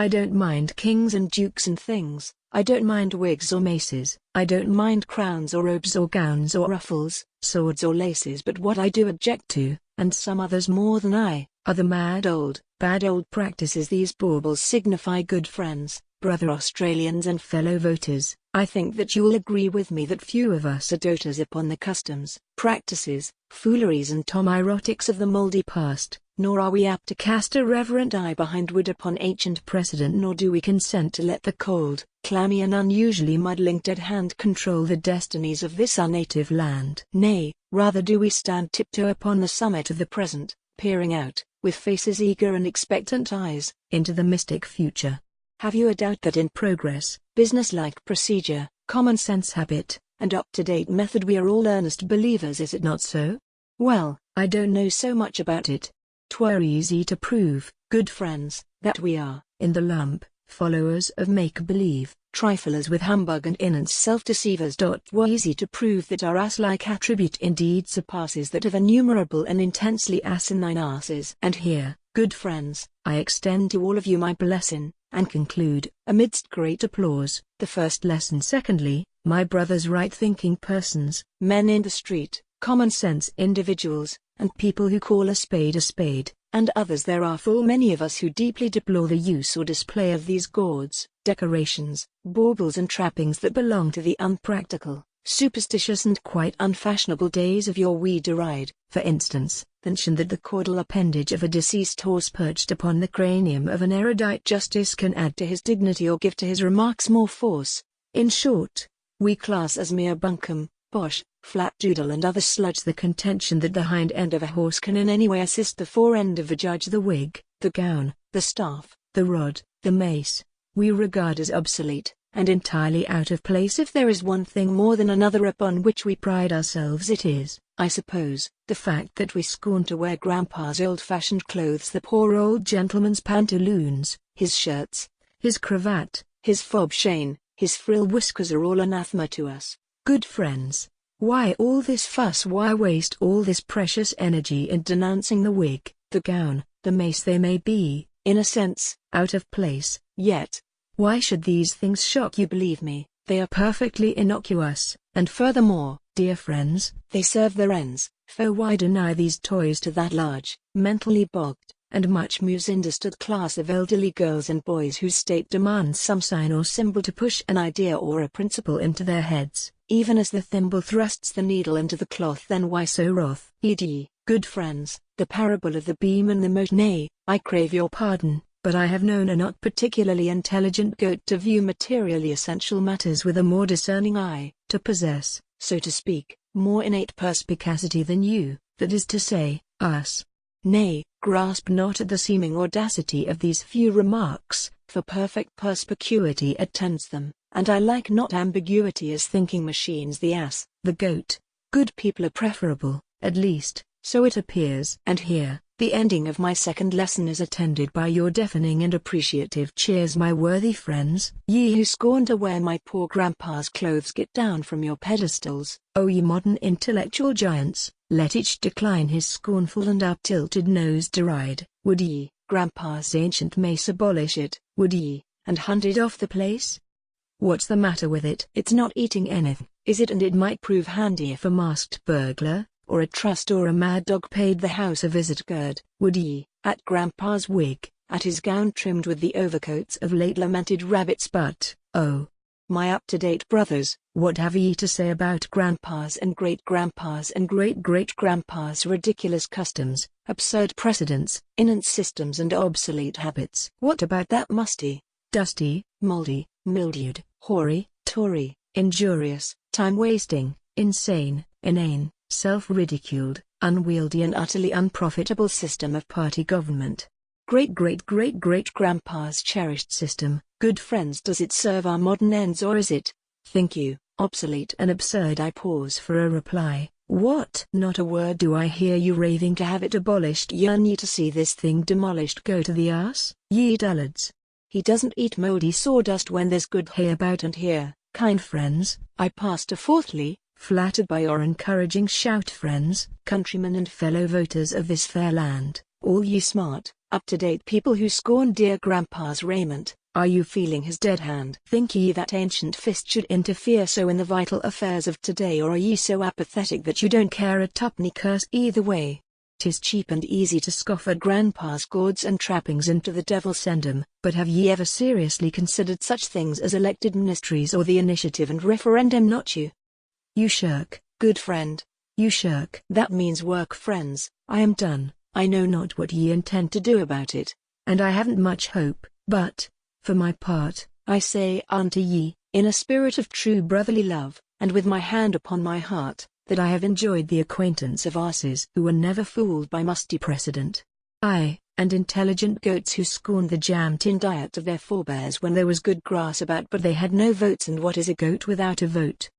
I don't mind kings and dukes and things. I don't mind wigs or maces. I don't mind crowns or robes or gowns or ruffles, swords or laces. But what I do object to, and some others more than I, are the bad old practices. These baubles signify good friends, brother Australians and fellow voters. I think that you will agree with me that few of us are doters upon the customs, practices, fooleries and tomirotics of the mouldy past, nor are we apt to cast a reverent eye behindward upon ancient precedent, nor do we consent to let the cold, clammy and unusually mud-linked dead hand control the destinies of this our native land. Nay, rather do we stand tiptoe upon the summit of the present, peering out, with faces eager and expectant eyes, into the mystic future. Have you a doubt that in progress, business-like procedure, common-sense habit, and up-to-date method we are all earnest believers? Is it not so? Well, I don't know so much about it. 'Twere easy to prove, good friends, that we are, in the lump, followers of make-believe, triflers with humbug and innocent self-deceivers. 'Twere easy to prove that our ass-like attribute indeed surpasses that of innumerable and intensely asinine asses. And here, good friends, I extend to all of you my blessing, and conclude, amidst great applause, the first lesson. Secondly, my brothers, right-thinking persons, men in the street, common-sense individuals, and people who call a spade, and others there are full many of us who deeply deplore the use or display of these gauds, decorations, baubles and trappings that belong to the unpractical, superstitious and quite unfashionable days of yore. We deride, for instance, the notion that the caudal appendage of a deceased horse perched upon the cranium of an erudite justice can add to his dignity or give to his remarks more force. In short, we class as mere bunkum, bosh, flat doodle and other sludge the contention that the hind end of a horse can in any way assist the fore end of a judge. The wig, the gown, the staff, the rod, the mace, we regard as obsolete, and entirely out of place. If there is one thing more than another upon which we pride ourselves, it is, I suppose, the fact that we scorn to wear Grandpa's old-fashioned clothes, the poor old gentleman's pantaloons, his shirts, his cravat, his fob chain, his frill whiskers are all anathema to us. Good friends, why all this fuss? Why waste all this precious energy in denouncing the wig, the gown, the mace? They may be, in a sense, out of place, yet why should these things shock you? Believe me, they are perfectly innocuous, and furthermore, dear friends, they serve their ends. For why deny these toys to that large, mentally bogged, and much misunderstood class of elderly girls and boys whose state demands some sign or symbol to push an idea or a principle into their heads, even as the thimble thrusts the needle into the cloth? Then why so wroth? E.d., good friends, the parable of the beam and the mote. Nay, I crave your pardon, but I have known a not particularly intelligent goat to view materially essential matters with a more discerning eye, to possess, so to speak, more innate perspicacity than you, that is to say, us. Nay, grasp not at the seeming audacity of these few remarks, for perfect perspicuity attends them, and I like not ambiguity as thinking machines. The ass, the goat, good people are preferable, at least, so it appears. And here, the ending of my second lesson is attended by your deafening and appreciative cheers. My worthy friends, ye who scorn to wear my poor grandpa's clothes, get down from your pedestals. O ye modern intellectual giants, let each decline his scornful and up-tilted nose deride. Would ye, grandpa's ancient mace, abolish it? Would ye, and hunt it off the place? What's the matter with it? It's not eating anything, is it? And it might prove handy if a masked burglar, or a trust or a mad dog paid the house a visit. Gird, would ye, at grandpa's wig, at his gown trimmed with the overcoats of late lamented rabbits? But, oh, my up-to-date brothers, what have ye to say about grandpa's and great-grandpa's and great-great-grandpa's ridiculous customs, absurd precedents, innate systems and obsolete habits? What about that musty, dusty, mouldy, mildewed, hoary, Tory, injurious, time-wasting, insane, inane, self-ridiculed, unwieldy and utterly unprofitable system of party government? Great-great-great-great-grandpa's cherished system, good friends, does it serve our modern ends, or is it, think you, obsolete and absurd? I pause for a reply. What? Not a word do I hear you raving to have it abolished. Yearn ye to see this thing demolished? Go to the ass, ye dullards. He doesn't eat mouldy sawdust when there's good hay about. And here, kind friends, I pass to fourthly, flattered by your encouraging shout. Friends, countrymen and fellow voters of this fair land, all ye smart, up-to-date people who scorn dear grandpa's raiment, are you feeling his dead hand? Think ye that ancient fist should interfere so in the vital affairs of today, or are ye so apathetic that you don't care a tuppenny curse either way? 'Tis cheap and easy to scoff at grandpa's gauds and trappings, and to the devil send 'em, but have ye ever seriously considered such things as elected ministries or the initiative and referendum? Not you. You shirk, good friend. You shirk. That means work, friends. I am done. I know not what ye intend to do about it, and I haven't much hope, but, for my part, I say unto ye, in a spirit of true brotherly love, and with my hand upon my heart, that I have enjoyed the acquaintance of asses who were never fooled by musty precedent. Aye, and intelligent goats who scorned the jam-tin diet of their forebears when there was good grass about but they had no votes. And what is a goat without a vote?